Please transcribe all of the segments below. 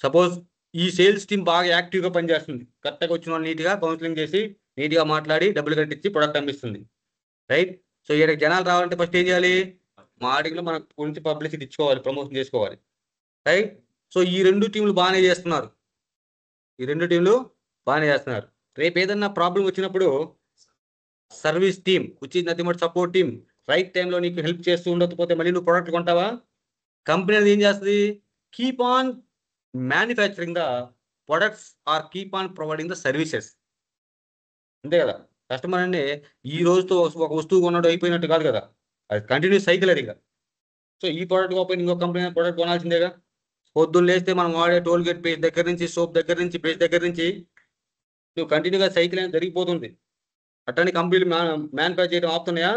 Suppose ఈ sales team బాగా యాక్టివ్గా పనిచేస్తుంది, కరెక్ట్గా వచ్చిన వాళ్ళు నీట్గా కౌన్సిలింగ్ చేసి నీట్గా మాట్లాడి డబ్బులు కట్టించి ప్రొడక్ట్ అమ్మిస్తుంది, రైట్? సో ఇక్కడ జనాలు రావాలంటే ఫస్ట్ ఏం చేయాలి? మార్కెట్లో మన గురించి పబ్లిసిటీ ఇచ్చుకోవాలి, ప్రమోషన్ చేసుకోవాలి, రైట్? సో ఈ రెండు టీంలు బాగానే చేస్తున్నారు, రేపు ఏదన్నా ప్రాబ్లం వచ్చినప్పుడు సర్వీస్ టీమ్ వచ్చి nothing but support team right టైంలో నీకు హెల్ప్ చేస్తూ ఉండకపోతే మళ్ళీ నువ్వు ప్రొడక్ట్ కొంటావా? కంపెనీ అనేది ఏం చేస్తుంది? Keep on manufacturing the products or keep on providing the services, అంతే కదా? కస్టమర్ అంటే ఈ రోజుతో ఒక వస్తువు కొన్నాడు అయిపోయినట్టు కాదు కదా, అది కంటిన్యూస్ సైకిల్ అది. సో ఈ ప్రోడక్ట్ కాకపోయినా ఇంకో కంపెనీ ప్రోడక్ట్ కొనాల్సిందేగా. పొద్దున్న లేస్తే మనం వాడే టోల్ గేట్ పేజ్ దగ్గర నుంచి, సోప్ దగ్గర నుంచి, పేజ్ దగ్గర నుంచి నువ్వు కంటిన్యూగా సైకిల్ అనేది జరిగిపోతుంది. అట్టని కంపెనీలు మ్యానుఫ్యాక్చర్ చేయడం ఆపుతున్నాయా?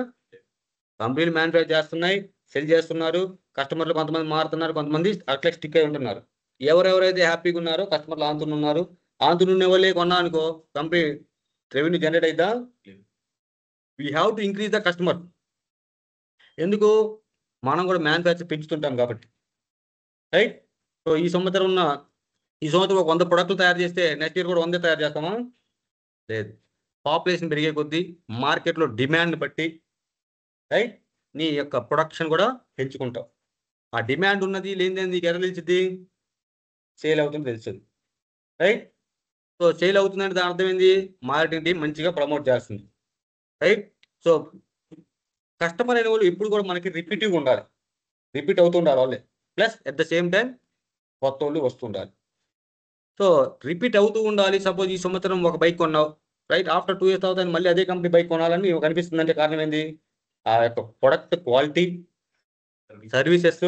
కంపెనీలు మ్యానుఫ్యాక్చర్ చేస్తున్నాయి, సెల్ చేస్తున్నారు, కస్టమర్లు కొంతమంది మారుతున్నారు, కొంతమంది అట్లా స్టిక్ అయి ఉంటున్నారు. ఎవరెవరైతే హ్యాపీగా ఉన్నారో కస్టమర్లు ఆంతున్నారు, ఆంతున్న వాళ్ళే కొన్నా అనుకో కంపెనీ రెవెన్యూ జనరేట్ అయిద్దా? We have to increase the customer. ఎందుకు? మనం కూడా మ్యానుఫ్యాక్చర్ పెంచుతుంటాం కాబట్టి, రైట్? సో ఈ సంవత్సరం ఒక 100 ప్రొడక్ట్లు తయారు చేస్తే నెక్స్ట్ ఇయర్ కూడా 100 తయారు చేస్తామా? లేదు. పాపులేషన్ పెరిగే కొద్దీ మార్కెట్లో డిమాండ్ బట్టి, రైట్, నీ యొక్క ప్రొడక్షన్ కూడా పెంచుకుంటావు. ఆ డిమాండ్ ఉన్నది లేనిది నీకు ఎలా తెలిసింది? సేల్ అవుతుంది తెలుస్తుంది, రైట్? సో సేల్ అవుతుందంటే దాని అర్థం ఏంది? మార్కెటింగ్ టీం మంచిగా ప్రమోట్ చేస్తుంది, రైట్? సో కస్టమర్ అనే వాళ్ళు ఎప్పుడు కూడా మనకి రిపీటివ్గా ఉండాలి, రిపీట్ అవుతుండాలి వాళ్ళే, plus at the same time కొత్త వాళ్ళు వస్తుండాలి. సో రిపీట్ అవుతూ ఉండాలి. సపోజ్ ఈ సంవత్సరం ఒక బైక్ కొన్నావు, రైట్? ఆఫ్టర్ 2 years తర్వాత మళ్ళీ అదే కంపెనీ బైక్ కొనాలని నీకు అనిపిస్తుందంటే కారణం ఏంది? ఆ యొక్క ప్రొడక్ట్ క్వాలిటీ, సర్వీసెస్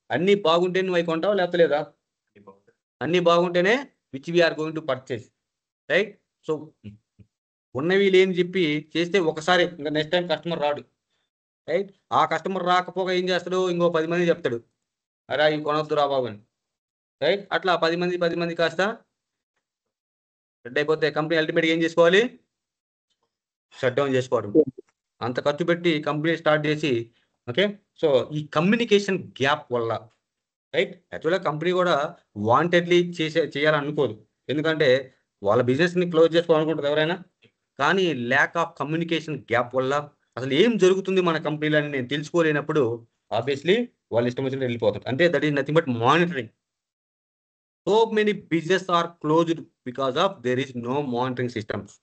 అన్నీ బాగుంటే నువ్వు అవి కొంటావు, లేకపోతే లేదా? అన్నీ బాగుంటేనే which we are going to purchase, right? So ఉన్నవి లేని చెప్పి చేస్తే ఒకసారి ఇంకా నెక్స్ట్ టైం కస్టమర్ రాడు, రైట్? ఆ కస్టమర్ రాకపోగా ఏం చేస్తాడు? ఇంకో 10 మంది చెప్తాడు, అరే ఇవి కొనొద్దు రా బాబు అని, రైట్? అట్లా 10 మంది కాస్త రెడ్ అయిపోతే కంపెనీ అల్టిమేట్గా ఏం చేసుకోవాలి? షట్ డౌన్ చేసుకోవడం. అంత ఖర్చు పెట్టి కంపెనీ స్టార్ట్ చేసి, ఓకే? సో ఈ కమ్యూనికేషన్ గ్యాప్ వల్ల, రైట్, యాక్చువల్గా కంపెనీ కూడా వాంటెడ్లీ చేయాలనుకోదు, ఎందుకంటే వాళ్ళ బిజినెస్ని క్లోజ్ చేసుకోవాలనుకుంటుంది ఎవరైనా, కానీ ల్యాక్ ఆఫ్ కమ్యూనికేషన్ గ్యాప్ వల్ల అసలు ఏం జరుగుతుంది మన కంపెనీలో అని నేను తెలుసుకోలేనప్పుడు ఆబ్వియస్లీ వాళ్ళు ఇష్టం వచ్చినట్టు వెళ్ళిపోతారు. అంటే that is nothing but monitoring. So many business are closed because of there is no monitoring systems.